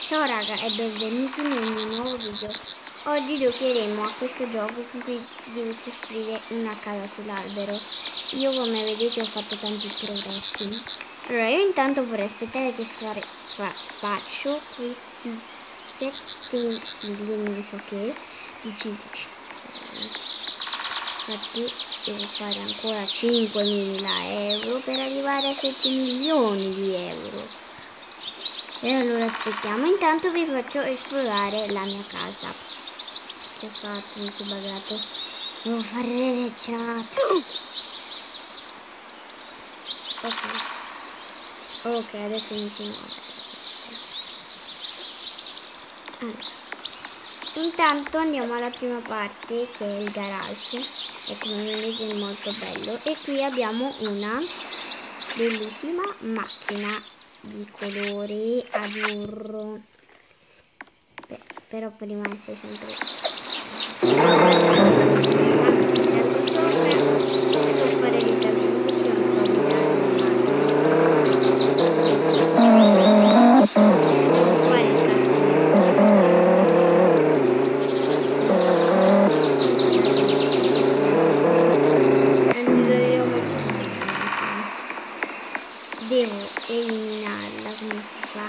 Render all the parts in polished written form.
Ciao raga e benvenuti nel mio nuovo video. Oggi giocheremo a questo gioco in cui si deve costruire una casa sull'albero. Io, come vedete, ho fatto tanti progressi. Allora io intanto vorrei aspettare che faccio questi 7 milioni, so che di 5. Infatti devo fare ancora 5.000 euro per arrivare a 7 milioni di euro. E allora aspettiamo, intanto vi faccio esplorare la mia casa. Che ho fatto? Mi sono buggato. Devo fare le chat. Ok, adesso mi si muove. Allora, intanto andiamo alla prima parte, che è il garage. E come vedete è molto bello. E qui abbiamo una bellissima macchina di colore azzurro. Però prima essere sempre quando ci salgo sopra devo fare dei casini perché non so guidare una macchina, devo fare il casino, non so devo mettere bene la macchina, devo eliminarla. Come si fa?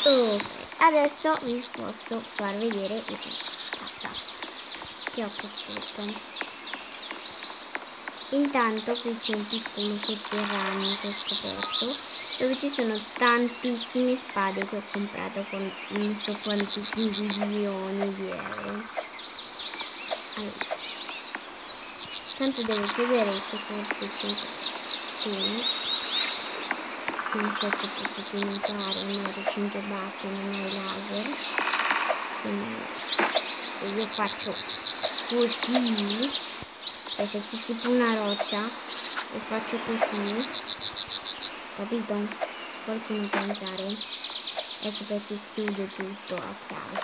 Ok, adesso vi posso far vedere la casa che ho costruito. Intanto qui c'è un piccolo sotterraneo che ho scoperto, dove ci sono tantissime spade che ho comprato con non so quanti milioni di euro. Allora, tanto devo chiudere che forse c'è qui. Non so se potete notare, ma il recinto basso non ho i laser. Quindi se io faccio così, e se c'è tipo una roccia e faccio così, capito? Qualcuno può entrare. Ecco perché chiudo tutto a chiave.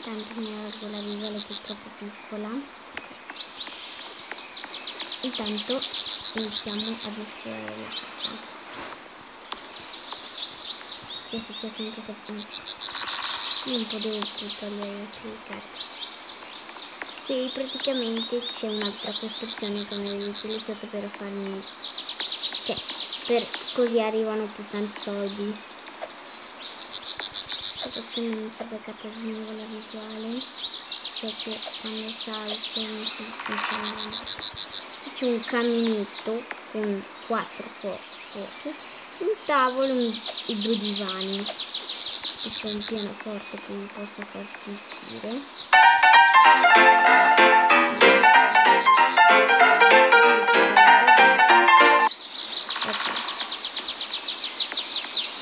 Tanto mi allargo la visuale che è troppo piccola. Intanto iniziamo ad esplorare la casa. Che è successo in questo punto? Io un po' devo togliere le carte. Qui praticamente c'è un'altra costruzione, come vedete lì sotto, per farmi, cioè per così arrivano più tanti soldi. Perché non mi si è beccata di nuovo la visuale, cioè che quando salto mi si c'è un caminetto con 4 fuochi, un tavolo e 2 divani, e c'è un pianoforte che vi posso far sentire.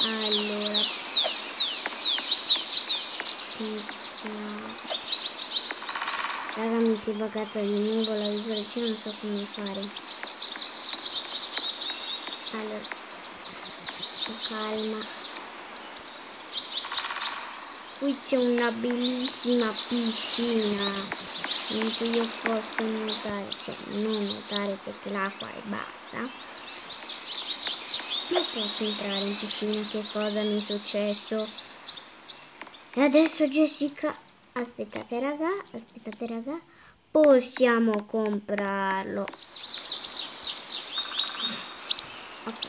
Allora, raga, mi si è buggata di nuovo la visualizzazione, non so come fare. Allora, calma. Qui c'è una bellissima piscina in cui io posso nuotare, cioè non nuotare perché l'acqua è bassa, ma posso entrare in piscina. Che cosa mi è successo? E adesso Jessica, aspettate raga, possiamo comprarlo. Ok,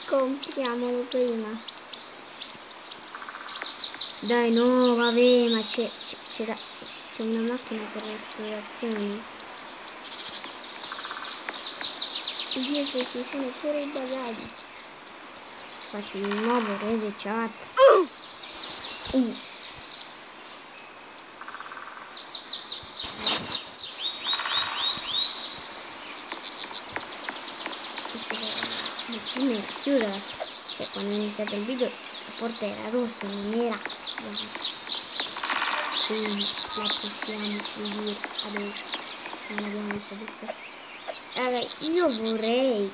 compriamolo prima. Dai, no, vabbè, ma c'è una macchina per l'esplorazione. Dietro ci sono pure i bagagli. Faccio di nuovo rese chat. Come chiudere? Cioè, quando ho iniziato il video la porta era rossa, non era bianca. Quindi la possiamo chiudere adesso. Non l'abbiamo visto adesso. Raga, io vorrei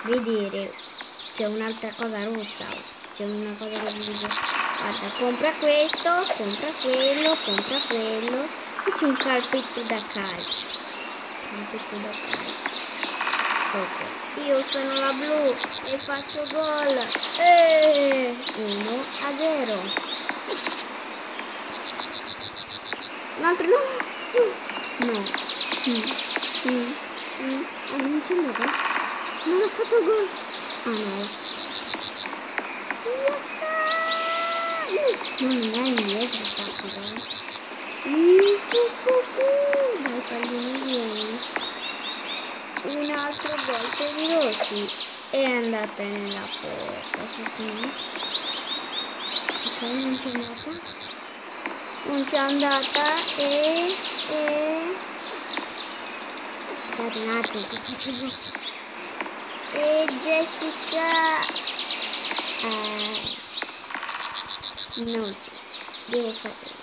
vedere, c'è un'altra cosa rossa, c'è una cosa che vi dice, guarda, compra questo, compra quello, e c'è un carpetto da calcio. Ok, Io sono la blu e faccio gol. 1-0. Un altro no. No. Ah, non c'è andato? Non ha fatto gol. Ah no. Non è indietro fatto. Dai pallini vieni. Un altro gol per i rossi. È andata nella porta. Ok, non c'è andata e aspettate un attimo che faccio e Jessica non so, devo fare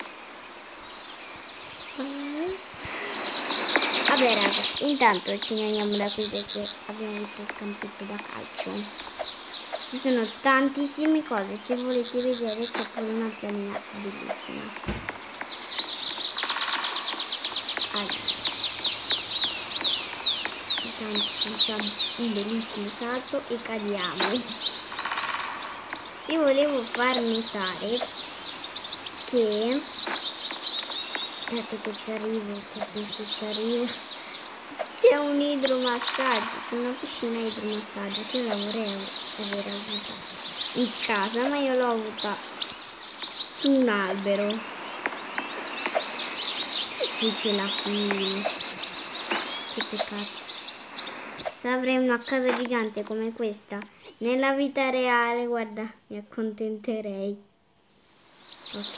vabbè raga, intanto ci ne andiamo da qui perché abbiamo visto il campetto da calcio. Ci sono tantissime cose, se volete vedere c'è pure una pianina bellissima. Allora, intanto facciamo un bellissimo salto e cadiamo. Io volevo far notare che aspettate che ci arrivo, c'è un idromassaggio, c'è una piscina idromassaggio che io la vorrei avere avuta in casa, ma io l'ho avuta su un albero. Giù c'è la fine, che peccato. Se avrei una casa gigante come questa nella vita reale, guarda, mi accontenterei. Ok,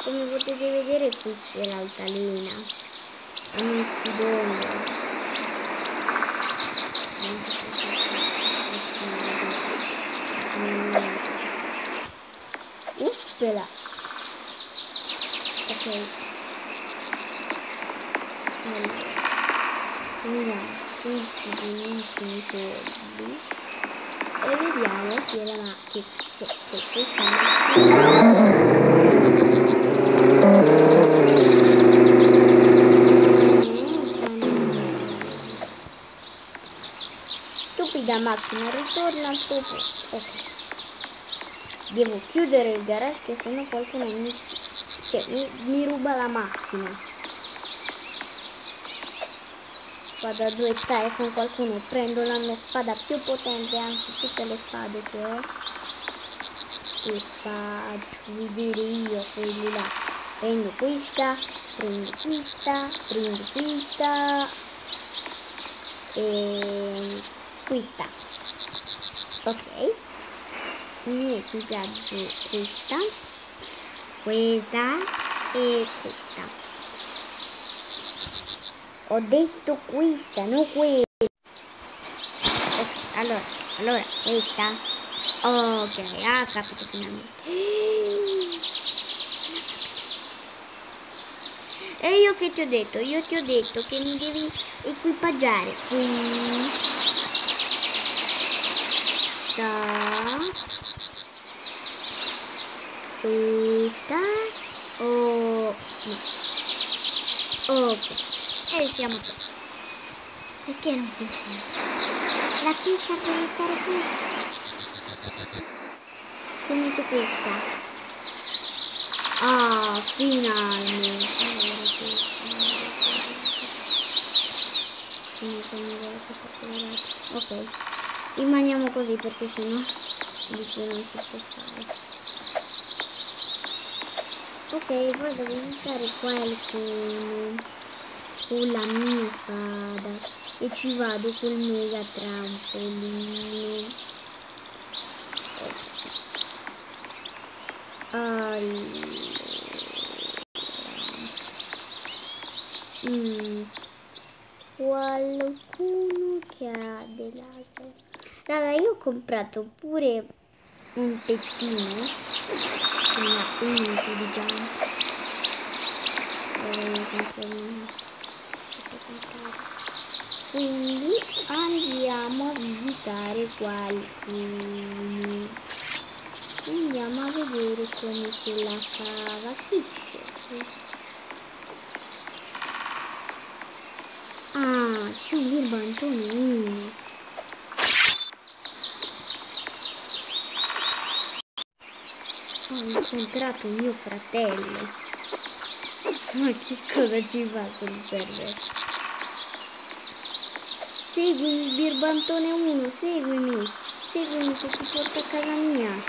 come potete vedere qui c'è l'altalena, è un sudone. Uppela. Ok, allora prendiamo questi bellissimi soldi e vediamo se la macchina, se questa stupida macchina ritorna al suo posto. Ok, devo chiudere il garage che sennò qualcuno mi ruba la macchina. Vado a duettare con qualcuno, prendo la mia spada più potente, anzi tutte le spade che ho, e faccio vedere io quelli là. Prendo questa e questa. Ok, mi equipaggio questa e questa. Ho detto questa, non quella. Ok, allora, questa. Ok, capito finalmente. E io che ti ho detto? Io ti ho detto che mi devi equipaggiare questa. Oh, no. Ok. E siamo qui. Perché non funziona? La chicca deve stare qui. Ho messo questa. Ah, finalmente. Ok, rimaniamo così perché sennò di più non si può fare. Ok, poi devo aiutare qualcuno con la mia spada e ci vado col mega trampolino. Qualcuno che ha dei laser. Raga, io ho comprato pure un pettino che mi ha unito di jump. Quindi andiamo a visitare qualcuno. Andiamo a vedere come se la cava. Chi c'è? Ah, c'è un birbantone 1. incontrato mio fratello. Ma che cosa ci fa sul server? Seguimi, birbantone 1, seguimi. Seguimi che ti porto a casa mia.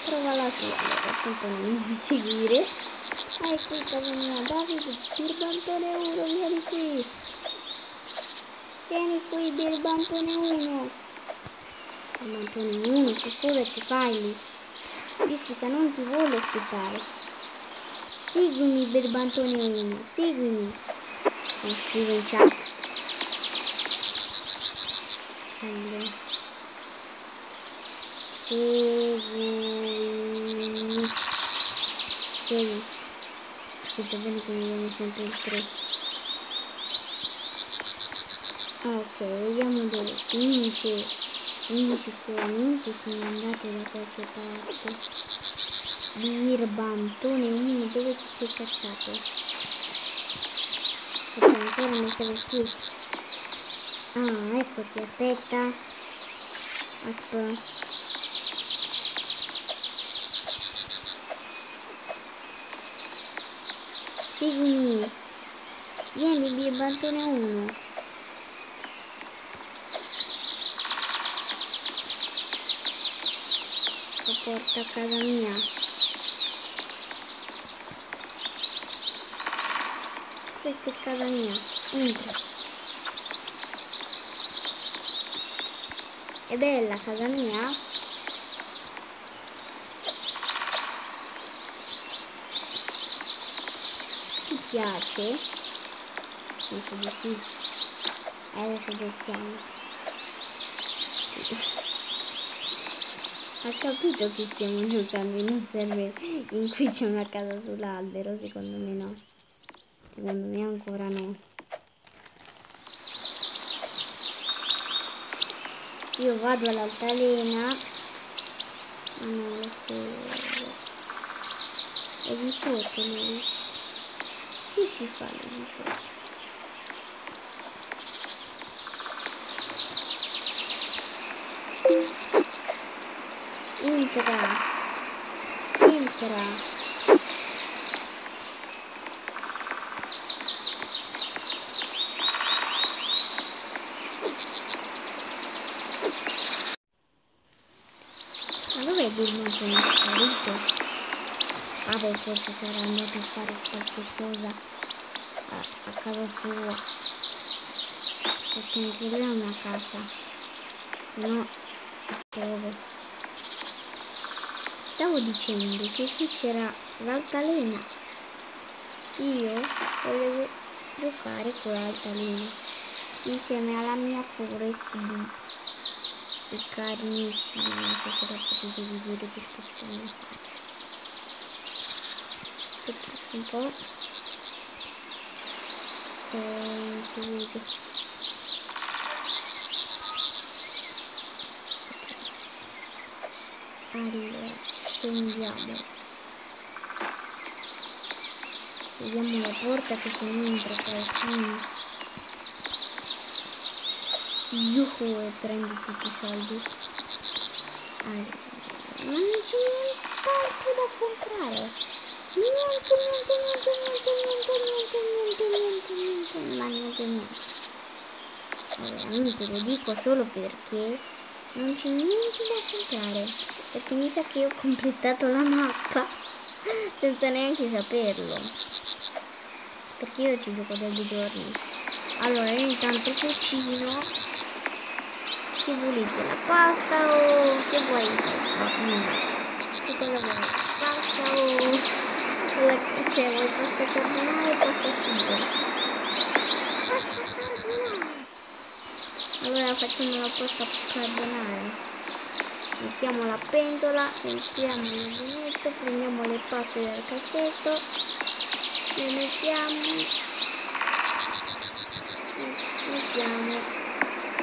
Trovala tu. Allora, appunto non mi seguire. Ah, è qui casa mia. Davide, birbantone 1, vieni qui. Vieni qui, birbantone 1. Birbantone 1, che cosa ci fai lì? Jessica non ti vuole ospitare. Seguimi, birbantone 1, seguimi. Lo scrivo in chat. Allora. Seguimi. Segui. Scritto bene che mi viene sempre il 3. Ok, vediamo dove. Quindi sicuramente sono andato da qualche parte. Birbantone 1, dove ti sei cacciato? Perché ancora mettere sì. Ah, eccoti, aspetta. Seguimi. Vieni, birbantone 1. Lo porto a casa mia. Questa è casa mia. Entra. È bella casa mia? Ti piace? Penso di sì. Adesso giochiamo. Ha capito che stiamo giocando in un server in cui c'è una casa sull'albero? Secondo me no. Secondo me ancora no. Io vado all'altalena. Ma non lo seguo. È di sotto lui. Che ci fa lì di sotto? Entra. Entra. Ma dov'è il birbantone sparito? Vabbè, forse sarà andato a fare qualche cosa a casa sua. Perché anche lui ha una casa. Se no, dove? Stavo dicendo che qui c'era l'altalena. Io volevo giocare con l'altalena insieme alla mia Forest B. È carinissima, non so se la potete vedere perché stanno. Aspettate un po'. Si vede. Allora, scendiamo. Vediamo la porta che se ne entra qualcuno. Yuhu, e prendo tutti i soldi. Allora, ma non c'è nient'altro da comprare. Niente, ma niente. Veramente lo dico solo perché non c'è niente da comprare. Perché mi sa che ho completato la mappa senza neanche saperlo. Perché io ci gioco da 2 giorni. Allora io intanto cucino. Che volete? La pasta o che vuoi? Papina. Che cosa vuoi? Pasta o vuoi pasta carbonara o pasta sugo? Pasta carbonara. Allora facciamo la pasta carbonara. Mettiamo la pentola, entriamo nel vinetto, prendiamo le paste dal cassetto, le mettiamo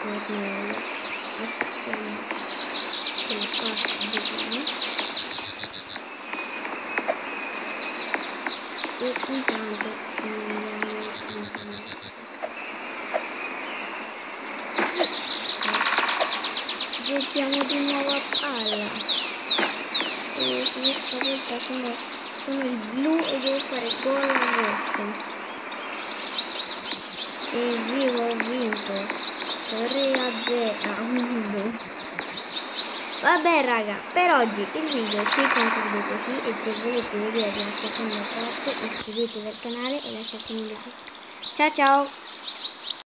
fornello, aspettiamo che la pasta divini e intanto andiamo giochiamo di nuovo a palla e su questo stavolta sono il blu e devo fare gol al rosso. Evviva, ho vinto 3-0. Vabbè raga, per oggi il video si conclude così e se volete vedere la seconda parte iscrivetevi al canale e lasciatemi un like. Ciao ciao!